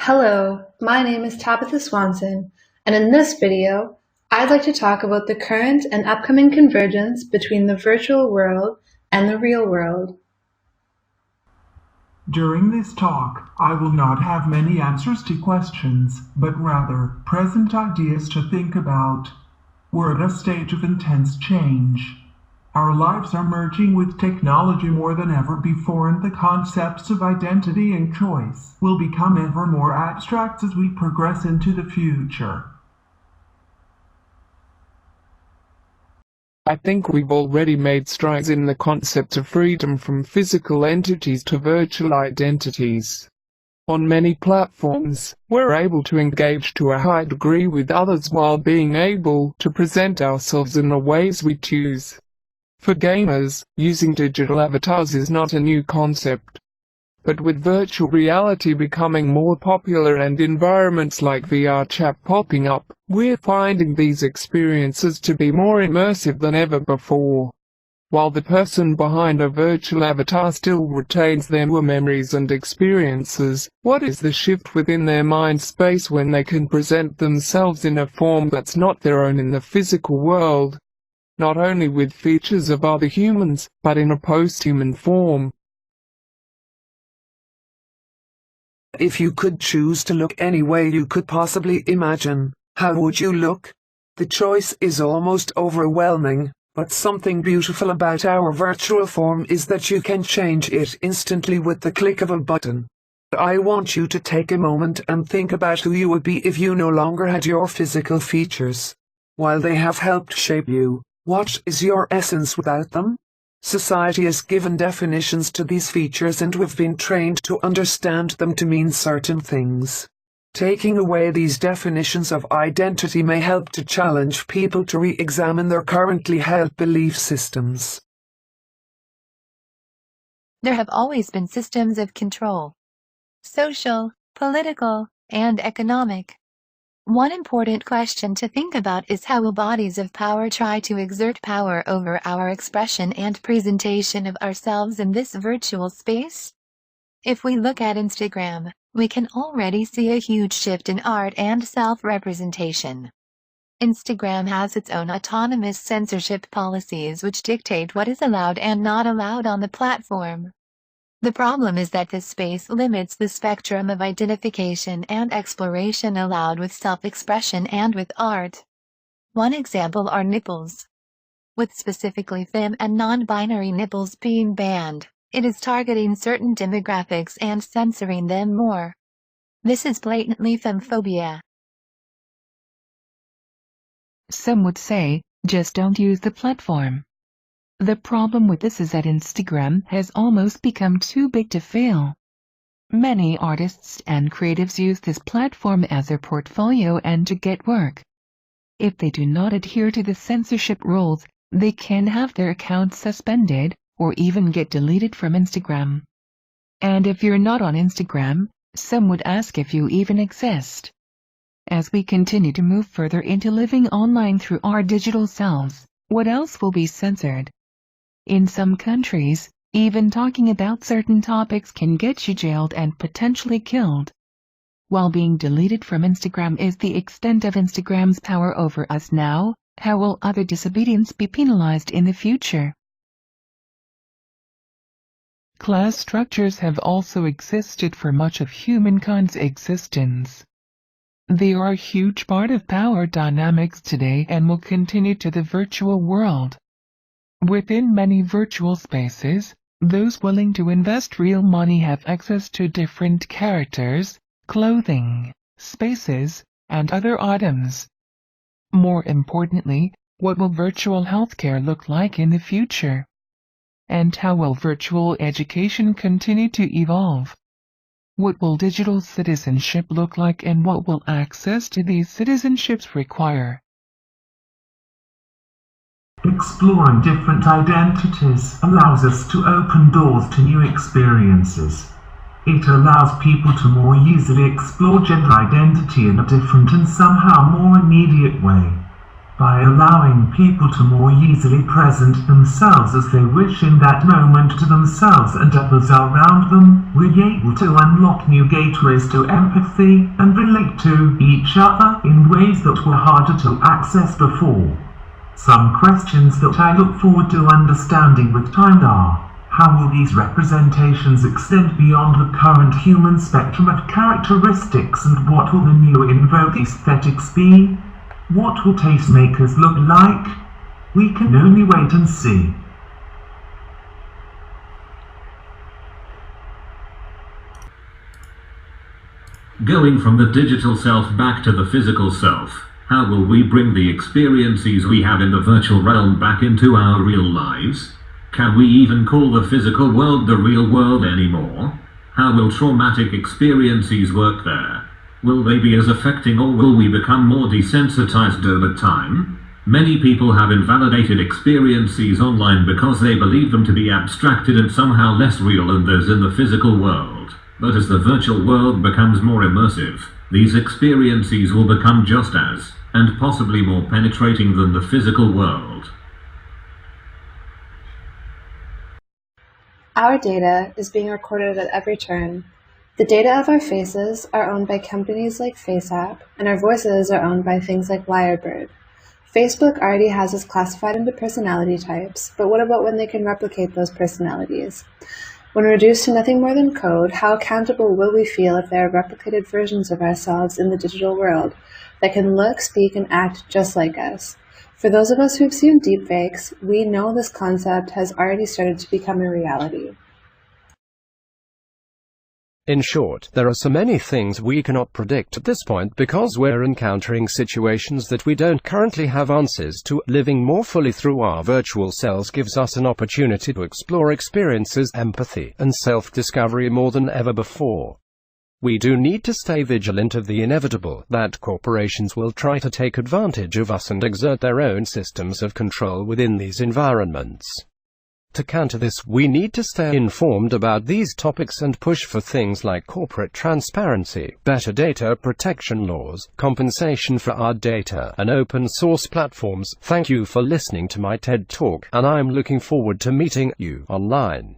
Hello, my name is Tabitha Swanson, and in this video, I'd like to talk about the current and upcoming convergence between the virtual world and the real world. During this talk, I will not have many answers to questions, but rather present ideas to think about. We're at a stage of intense change. Our lives are merging with technology more than ever before, and the concepts of identity and choice will become ever more abstract as we progress into the future. I think we've already made strides in the concept of freedom from physical entities to virtual identities. On many platforms, we're able to engage to a high degree with others while being able to present ourselves in the ways we choose. For gamers, using digital avatars is not a new concept. But with virtual reality becoming more popular and environments like VR chat popping up, we're finding these experiences to be more immersive than ever before. While the person behind a virtual avatar still retains their memories and experiences, what is the shift within their mind space when they can present themselves in a form that's not their own in the physical world? Not only with features of other humans, but in a post-human form. If you could choose to look any way you could possibly imagine, how would you look? The choice is almost overwhelming, but something beautiful about our virtual form is that you can change it instantly with the click of a button. I want you to take a moment and think about who you would be if you no longer had your physical features. While they have helped shape you, what is your essence without them? Society has given definitions to these features and we've been trained to understand them to mean certain things. Taking away these definitions of identity may help to challenge people to re-examine their currently held belief systems. There have always been systems of control. Social, political, and economic. One important question to think about is how will bodies of power try to exert power over our expression and presentation of ourselves in this virtual space? If we look at Instagram, we can already see a huge shift in art and self-representation. Instagram has its own autonomous censorship policies which dictate what is allowed and not allowed on the platform. The problem is that this space limits the spectrum of identification and exploration allowed with self-expression and with art. One example are nipples. With specifically femme and non-binary nipples being banned, it is targeting certain demographics and censoring them more. This is blatantly femmephobia. Some would say, just don't use the platform. The problem with this is that Instagram has almost become too big to fail. Many artists and creatives use this platform as their portfolio and to get work. If they do not adhere to the censorship rules, they can have their accounts suspended, or even get deleted from Instagram. And if you're not on Instagram, some would ask if you even exist. As we continue to move further into living online through our digital selves, what else will be censored? In some countries, even talking about certain topics can get you jailed and potentially killed. While being deleted from Instagram is the extent of Instagram's power over us now, how will other disobedience be penalized in the future? Class structures have also existed for much of humankind's existence. They are a huge part of power dynamics today and will continue to the virtual world. Within many virtual spaces, those willing to invest real money have access to different characters, clothing, spaces, and other items. More importantly, what will virtual healthcare look like in the future? And how will virtual education continue to evolve? What will digital citizenship look like and what will access to these citizenships require? Exploring different identities allows us to open doors to new experiences. It allows people to more easily explore gender identity in a different and somehow more immediate way. By allowing people to more easily present themselves as they wish in that moment to themselves and others around them, we're able to unlock new gateways to empathy and relate to each other in ways that were harder to access before. Some questions that I look forward to understanding with time are: how will these representations extend beyond the current human spectrum of characteristics, and what will the new invoked aesthetics be? What will tastemakers look like? We can only wait and see. Going from the digital self back to the physical self, how will we bring the experiences we have in the virtual realm back into our real lives? Can we even call the physical world the real world anymore? How will traumatic experiences work there? Will they be as affecting, or will we become more desensitized over time? Many people have invalidated experiences online because they believe them to be abstracted and somehow less real than those in the physical world. But as the virtual world becomes more immersive, these experiences will become just as, and possibly more penetrating than the physical world. Our data is being recorded at every turn. The data of our faces are owned by companies like FaceApp, and our voices are owned by things like Lyrebird. Facebook already has us classified into personality types, but what about when they can replicate those personalities? When reduced to nothing more than code, how accountable will we feel if there are replicated versions of ourselves in the digital world that can look, speak, and act just like us? For those of us who've seen deepfakes, we know this concept has already started to become a reality. In short, there are so many things we cannot predict at this point because we're encountering situations that we don't currently have answers to. Living more fully through our virtual selves gives us an opportunity to explore experiences, empathy, and self-discovery more than ever before. We do need to stay vigilant of the inevitable, that corporations will try to take advantage of us and exert their own systems of control within these environments. To counter this, we need to stay informed about these topics and push for things like corporate transparency, better data protection laws, compensation for our data, and open source platforms. Thank you for listening to my TED Talk, and I'm looking forward to meeting you online.